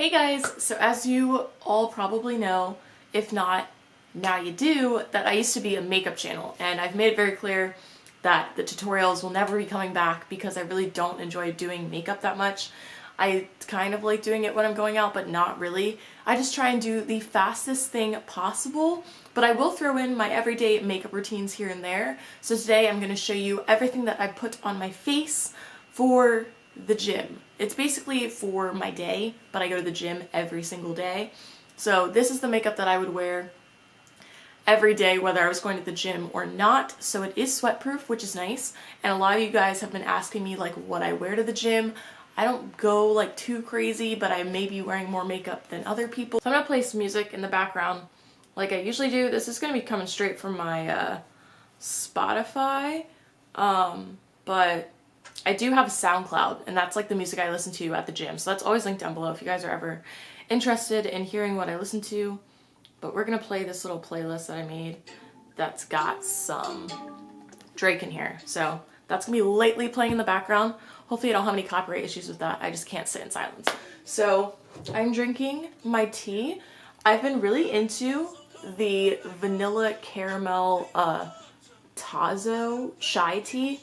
Hey guys, so as you all probably know, if not, now you do, that I used to be a makeup channel, and I've made it very clear that the tutorials will never be coming back because I really don't enjoy doing makeup that much. I kind of like doing it when I'm going out, but not really. I just try and do the fastest thing possible, but I will throw in my everyday makeup routines here and there. So today I'm going to show you everything that I put on my face for the gym. It's basically for my day, but I go to the gym every single day. So this is the makeup that I would wear every day, whether I was going to the gym or not. So it is sweat proof, which is nice. And a lot of you guys have been asking me like what I wear to the gym. I don't go like too crazy, but I may be wearing more makeup than other people. So I'm gonna play some music in the background like I usually do. This is gonna be coming straight from my Spotify, but I do have a SoundCloud, and that's like the music I listen to at the gym. So that's always linked down below if you guys are ever interested in hearing what I listen to. But we're gonna play this little playlist that I made that's got some Drake in here. So that's gonna be lightly playing in the background. Hopefully I don't have any copyright issues with that. I just can't sit in silence. So I'm drinking my tea. I've been really into the vanilla caramel Tazo chai tea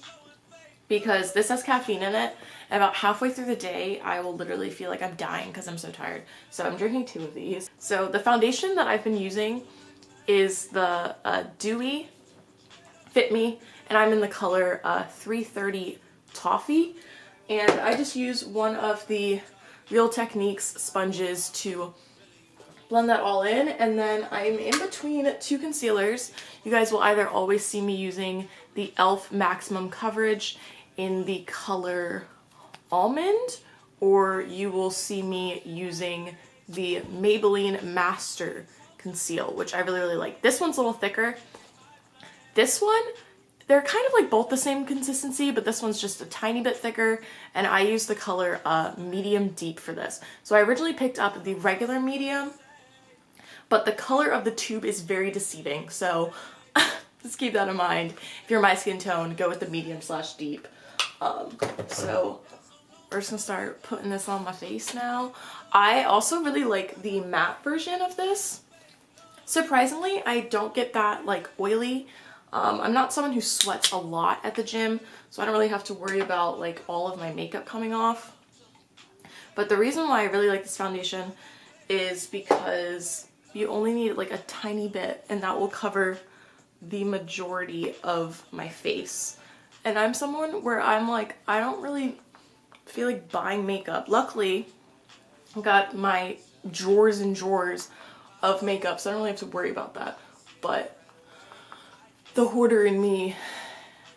because this has caffeine in it. And about halfway through the day, I will literally feel like I'm dying because I'm so tired. So I'm drinking 2 of these. So the foundation that I've been using is the Dewy Fit Me, and I'm in the color 330 Toffee. And I just use one of the Real Techniques sponges to blend that all in, and then I'm in between 2 concealers. You guys will either always see me using the e.l.f. Maximum Coverage in the color Almond, or you will see me using the Maybelline Master Conceal, which I really like. This one's a little thicker. This one, they're kind of like both the same consistency, but this one's just a tiny bit thicker, and I use the color Medium Deep for this. So I originally picked up the regular medium, but the color of the tube is very deceiving, so just keep that in mind. If you're my skin tone, go with the medium/deep. So we're just gonna start putting this on my face now. I also really like the matte version of this. Surprisingly, I don't get that like oily. I'm not someone who sweats a lot at the gym, so I don't really have to worry about like all of my makeup coming off. But the reason why I really like this foundation is because you only need like a tiny bit, and that will cover the majority of my face. And I'm someone where I'm like, I don't really feel like buying makeup. Luckily, I've got my drawers and drawers of makeup, so I don't really have to worry about that. But the hoarder in me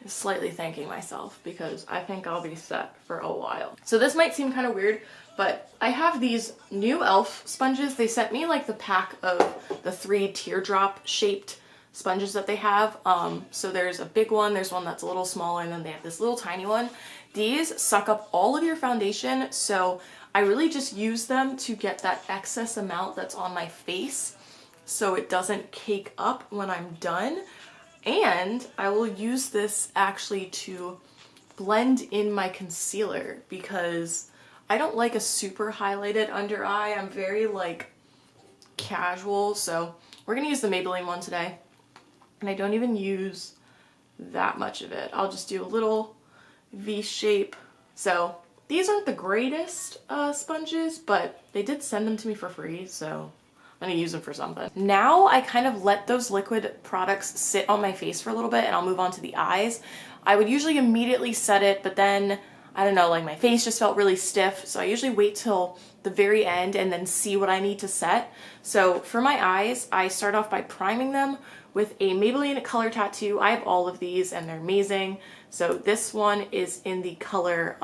is slightly thanking myself because I think I'll be set for a while. So this might seem kind of weird, but I have these new e.l.f. sponges. They sent me like the pack of the 3 teardrop shaped sponges that they have. So there's a big one, there's one that's a little smaller, and then they have this little tiny one. These suck up all of your foundation, so I really just use them to get that excess amount that's on my face so it doesn't cake up when I'm done. And I will use this actually to blend in my concealer because I don't like a super highlighted under eye. I'm very like casual, so we're gonna use the Maybelline one today. And I don't even use that much of it. I'll just do a little V shape. So these aren't the greatest sponges, but they did send them to me for free, so I'm gonna use them for something. Now I kind of let those liquid products sit on my face for a little bit, and I'll move on to the eyes. I would usually immediately set it, but then, I don't know, like my face just felt really stiff, so I usually wait till the very end and then see what I need to set. So for my eyes, I start off by priming them with a Maybelline Color Tattoo. I have all of these and they're amazing. So this one is in the color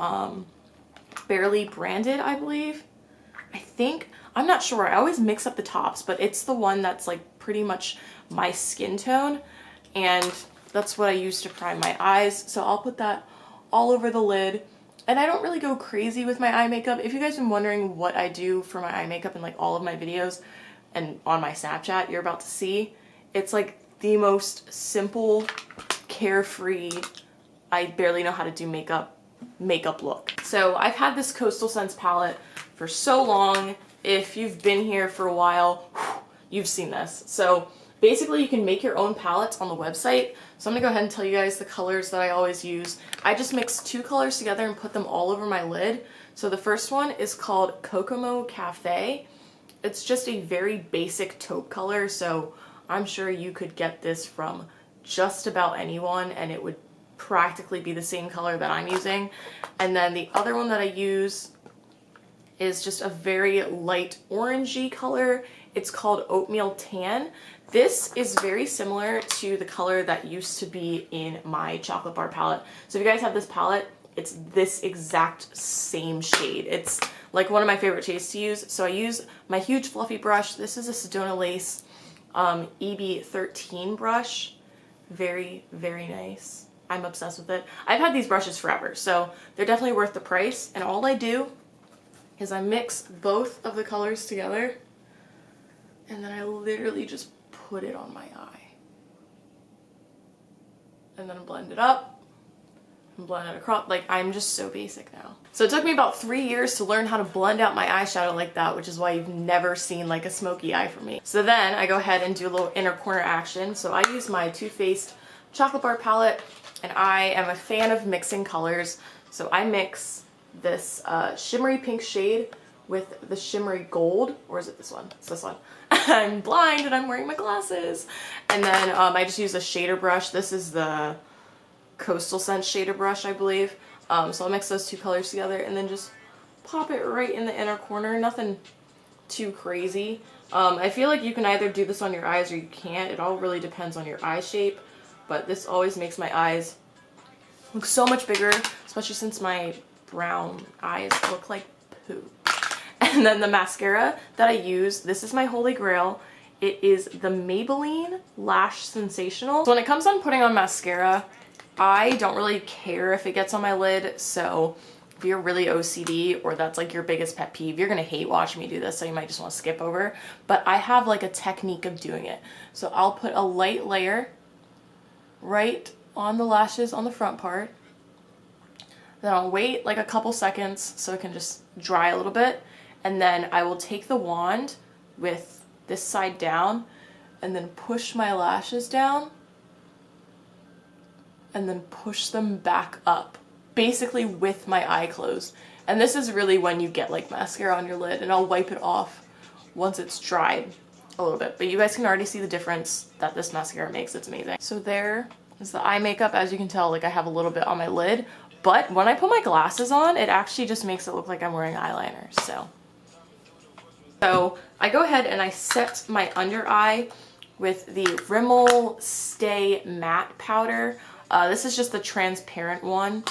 Barely Branded, I believe. I think, I'm not sure, I always mix up the tops, but it's the one that's like pretty much my skin tone, and that's what I use to prime my eyes. So I'll put that all over the lid. And I don't really go crazy with my eye makeup. If you guys have been wondering what I do for my eye makeup in like all of my videos and on my Snapchat you're about to see, it's like the most simple, carefree, I barely know how to do makeup look. So I've had this Coastal Scents palette for so long. if you've been here for a while, you've seen this. So basically you can make your own palettes on the website. So I'm gonna go ahead and tell you guys the colors that I always use. I just mix 2 colors together and put them all over my lid. So the first one is called Kokomo Cafe. It's just a very basic taupe color, so I'm sure you could get this from just about anyone and it would practically be the same color that I'm using. And then the other one that I use is just a very light orangey color. It's called Oatmeal Tan. This is very similar to the color that used to be in my chocolate bar palette. So if you guys have this palette, it's this exact same shade. It's like one of my favorite shades to use. So I use my huge fluffy brush. This is a Sedona Lace EB13 brush. Very, very nice. I'm obsessed with it. I've had these brushes forever, so they're definitely worth the price. And all I do is I mix both of the colors together, and then I literally just put it on my eye. And then blend it up and blend it across. Like, I'm just so basic now. So it took me about 3 years to learn how to blend out my eyeshadow like that, which is why you've never seen like a smoky eye from me. So then I go ahead and do a little inner corner action. So I use my Too Faced chocolate bar palette, and I am a fan of mixing colors. So I mix this shimmery pink shade with the shimmery gold, or is it this one? It's this one. I'm blind and I'm wearing my glasses. And then I just use a shader brush. This is the Coastal Scent shader brush, I believe. So I'll mix those 2 colors together and then just pop it right in the inner corner. Nothing too crazy. I feel like you can either do this on your eyes or you can't. It all really depends on your eye shape. But this always makes my eyes look so much bigger, especially since my brown eyes look like poo. And then the mascara that I use, this is my holy grail. It is the Maybelline Lash Sensational. So when it comes on putting on mascara, I don't really care if it gets on my lid. So if you're really OCD or that's like your biggest pet peeve, you're gonna hate watching me do this, so you might just want to skip over. But I have like a technique of doing it. So I'll put a light layer right on the lashes on the front part. Then I'll wait like a couple seconds so it can just dry a little bit. And then I will take the wand with this side down and then push my lashes down and then push them back up, basically with my eye closed. And this is really when you get like mascara on your lid, and I'll wipe it off once it's dried a little bit. But you guys can already see the difference that this mascara makes. It's amazing. So there is the eye makeup. As you can tell, like I have a little bit on my lid, but when I put my glasses on, it actually just makes it look like I'm wearing eyeliner. So I go ahead and I set my under eye with the Rimmel Stay Matte Powder. This is just the transparent one.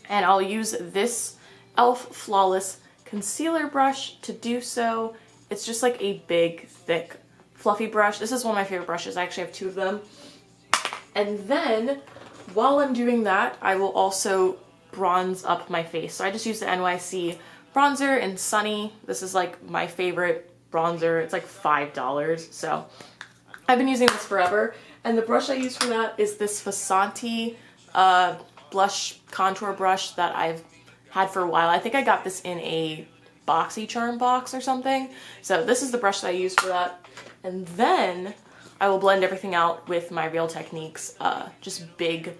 And I'll use this e.l.f. Flawless Concealer brush to do so. It's just like a big, thick, fluffy brush. This is one of my favorite brushes. I actually have 2 of them. And then, while I'm doing that, I will also bronze up my face. So I just use the NYC bronzer in Sunny. This is like my favorite bronzer. It's like $5. So I've been using this forever. And the brush I use for that is this Fasanti blush contour brush that I've had for a while. I think I got this in a BoxyCharm box or something. So this is the brush that I use for that. And then I will blend everything out with my Real Techniques just big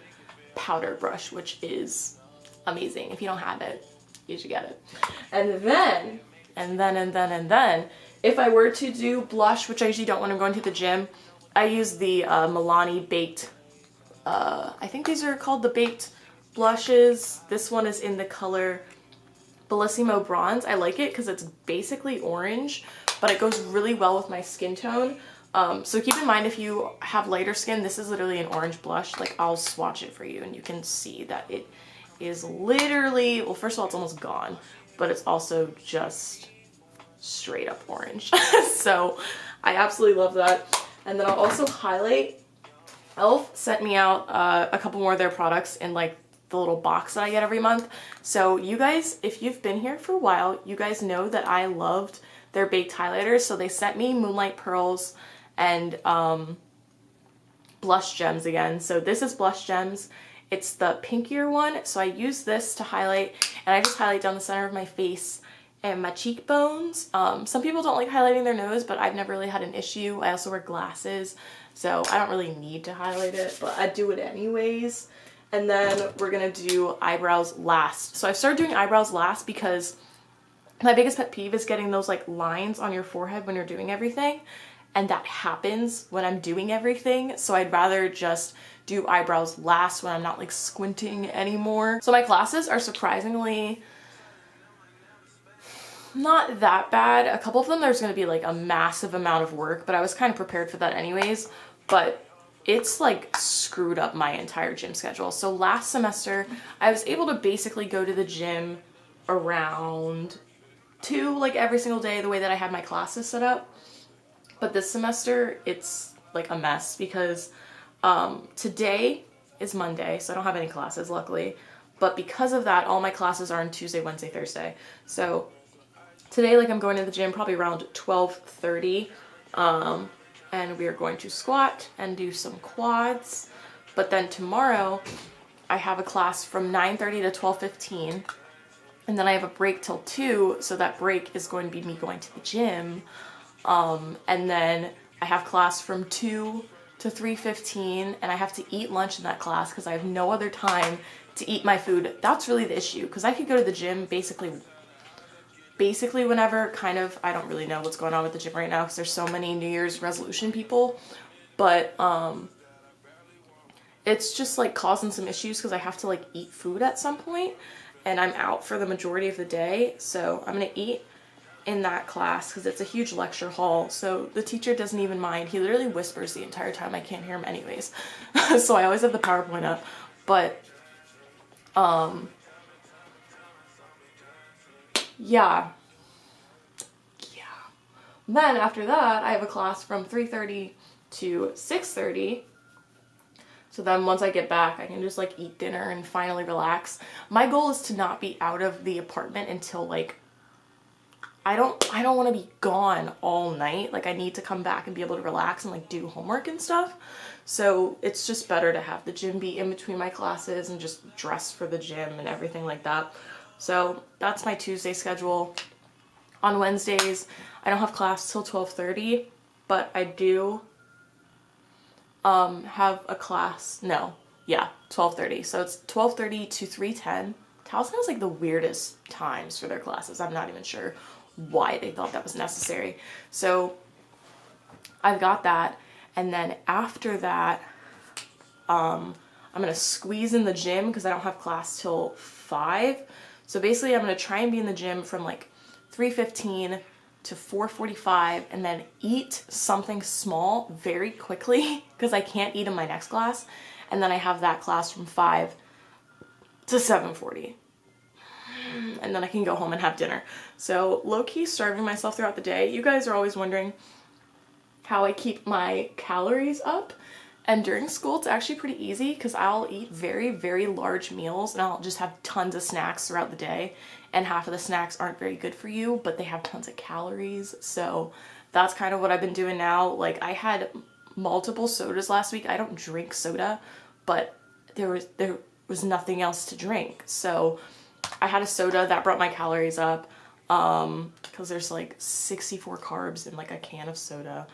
powder brush, which is amazing. If you don't have it, you should get it. And then, if I were to do blush, which I usually don't when I'm going to the gym, I use the Milani Baked, I think these are called the Baked blushes. This one is in the color Bellissimo Bronze. I like it because it's basically orange, but it goes really well with my skin tone. So keep in mind, if you have lighter skin, this is literally an orange blush. Like, I'll swatch it for you and you can see that it is literally, well, first of all, it's almost gone, but it's also just straight up orange. So I absolutely love that. And then I'll also highlight. e.l.f. sent me out a couple more of their products in like the little box that I get every month. So you guys, if you've been here for a while, you guys know that I loved their baked highlighters. So they sent me Moonlight Pearls and Blush Gems again. So this is Blush Gems. It's the pinkier one. So I use this to highlight, and I just highlight down the center of my face and my cheekbones. Some people don't like highlighting their nose, but I've never really had an issue. I also wear glasses, so I don't really need to highlight it, but I do it anyways. And then we're gonna do eyebrows last. So I started doing eyebrows last because my biggest pet peeve is getting those like lines on your forehead when you're doing everything. And that happens when I'm doing everything. So I'd rather just do eyebrows last when I'm not like squinting anymore. So my classes are surprisingly not that bad. A couple of them there's going to be like a massive amount of work, but I was kind of prepared for that anyways. But it's like screwed up my entire gym schedule. So last semester I was able to basically go to the gym around 2 like every single day the way that I had my classes set up. But this semester it's like a mess because today is Monday, so I don't have any classes luckily. But because of that, all my classes are on Tuesday, Wednesday, Thursday. So today, like, I'm going to the gym probably around 12:30, and we are going to squat and do some quads. But then tomorrow, I have a class from 9:30 to 12:15, and then I have a break till 2, so that break is going to be me going to the gym. And then I have class from 2 to 3:15, and I have to eat lunch in that class because I have no other time to eat my food. That's really the issue, because I could go to the gym basically whenever, kind of. I don't really know what's going on with the gym right now because there's so many New Year's resolution people, but it's just like causing some issues because I have to like eat food at some point, and I'm out for the majority of the day. So I'm gonna eat in that class because it's a huge lecture hall, so the teacher doesn't even mind. He literally whispers the entire time. I can't hear him anyways. So I always have the PowerPoint up. But yeah. Then after that, I have a class from 3:30 to 6:30. So then once I get back, I can just like eat dinner and finally relax. My goal is to not be out of the apartment until like, I don't want to be gone all night. Like, I need to come back and be able to relax and like do homework and stuff. So it's just better to have the gym be in between my classes and just dress for the gym and everything like that. So that's my Tuesday schedule. On Wednesdays, I don't have class till 12:30, but I do have a class. No, yeah, 12:30. So it's 12:30 to 3:10. Towson has like the weirdest times for their classes. I'm not even sure why they thought that was necessary. So I've got that, and then after that I'm gonna squeeze in the gym because I don't have class till 5. So basically I'm gonna try and be in the gym from like 3:15 to 4:45, and then eat something small very quickly because I can't eat in my next class, and then I have that class from 5 to 7:40. And then I can go home and have dinner. So low-key starving myself throughout the day. You guys are always wondering how I keep my calories up. And during school, it's actually pretty easy because I'll eat very, very large meals and I'll just have tons of snacks throughout the day. And half of the snacks aren't very good for you, but they have tons of calories. So that's kind of what I've been doing now. Like, I had multiple sodas last week. I don't drink soda, but there was nothing else to drink. So I had a soda that brought my calories up because there's like 64 carbs in like a can of soda.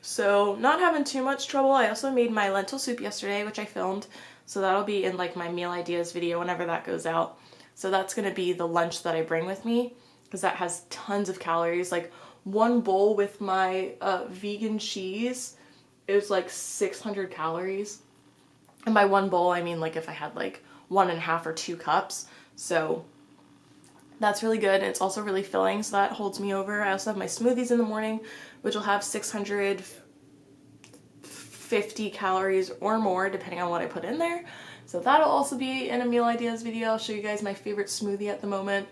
So not having too much trouble. I also made my lentil soup yesterday, which I filmed. So that'll be in like my meal ideas video whenever that goes out. So that's going to be the lunch that I bring with me because that has tons of calories. Like one bowl with my vegan cheese, it was like 600 calories. And by one bowl, I mean like if I had like 1.5 or 2 cups. So that's really good. And it's also really filling, so that holds me over. I also have my smoothies in the morning, which will have 650 calories or more, depending on what I put in there. So that'll also be in a meal ideas video. I'll show you guys my favorite smoothie at the moment.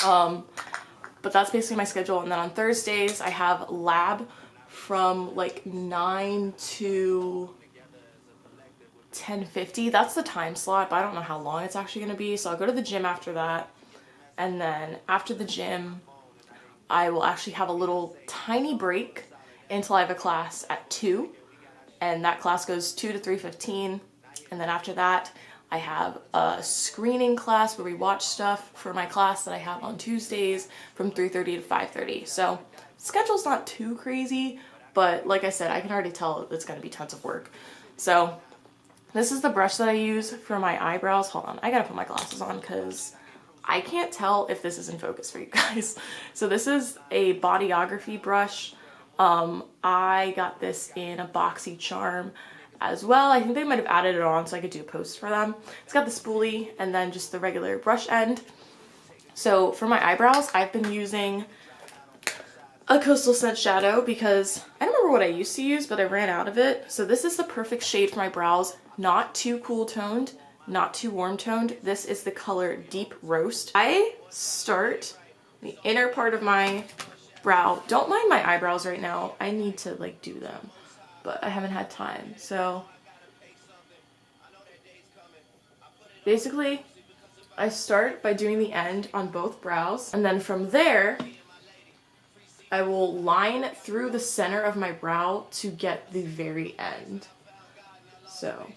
But that's basically my schedule. And then on Thursdays, I have lab from like 9 to 10:50. That's the time slot, but I don't know how long it's actually going to be. So I'll go to the gym after that. And then after the gym, I will actually have a little tiny break until I have a class at 2. And that class goes 2 to 3:15. And then after that, I have a screening class where we watch stuff for my class that I have on Tuesdays from 3:30 to 5:30. So schedule's not too crazy, but like I said, I can already tell it's going to be tons of work. So this is the brush that I use for my eyebrows. Hold on, I gotta put my glasses on because I can't tell if this is in focus for you guys. So this is a bodyography brush. I got this in a boxy charm as well. I think they might have added it on so I could do a post for them. It's got the spoolie and then just the regular brush end. So for my eyebrows, I've been using a Coastal Scent shadow because I don't remember what I used to use, but I ran out of it. So this is the perfect shade for my brows. Not too cool toned, not too warm toned. This is the color Deep Roast. I start the inner part of my brow. Don't mind my eyebrows right now. I need to like do them, but I haven't had time. So basically I start by doing the end on both brows, and then from there I will line through the center of my brow to get the very end. So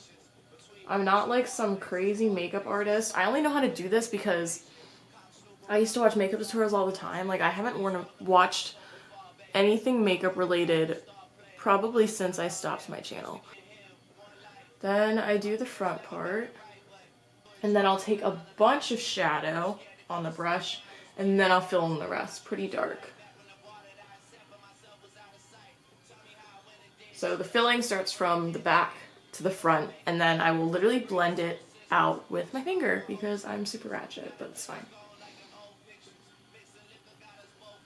I'm not like some crazy makeup artist. I only know how to do this because I used to watch makeup tutorials all the time. Like I haven't watched anything makeup related probably since I stopped my channel. Then I do the front part, and then I'll take a bunch of shadow on the brush, and then I'll fill in the rest pretty dark. So the filling starts from the back to the front, and then I will literally blend it out with my finger because I'm super ratchet, but it's fine.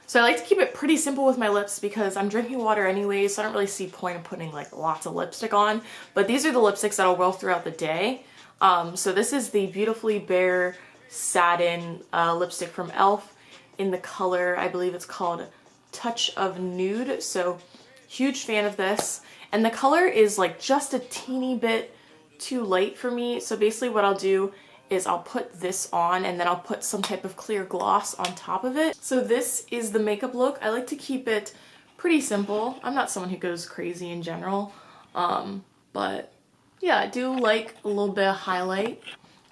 So I like to keep it pretty simple with my lips because I'm drinking water anyways, so I don't really see point in putting like lots of lipstick on. But these are the lipsticks that I'll wear throughout the day. So this is the Beautifully Bare Satin lipstick from e.l.f. in the color, I believe it's called Touch of Nude. So huge fan of this. And the color is like just a teeny bit too light for me. So basically what I'll do is I'll put this on and then I'll put some type of clear gloss on top of it. So this is the makeup look. I like to keep it pretty simple. I'm not someone who goes crazy in general. But yeah, I do like a little bit of highlight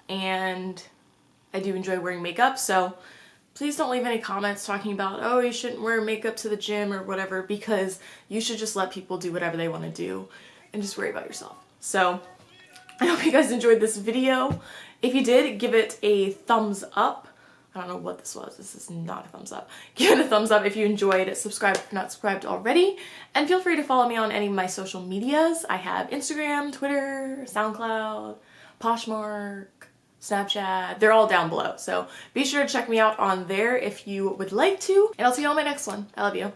and I do enjoy wearing makeup. So please don't leave any comments talking about, oh, you shouldn't wear makeup to the gym or whatever, because you should just let people do whatever they want to do and just worry about yourself. So I hope you guys enjoyed this video. If you did, give it a thumbs up. I don't know what this was. This is not a thumbs up. Give it a thumbs up if you enjoyed. Subscribe if you're not subscribed already. And feel free to follow me on any of my social medias. I have Instagram, Twitter, SoundCloud, Poshmark, Snapchat. They're all down below. So be sure to check me out on there if you would like to. And I'll see you on my next one. I love you.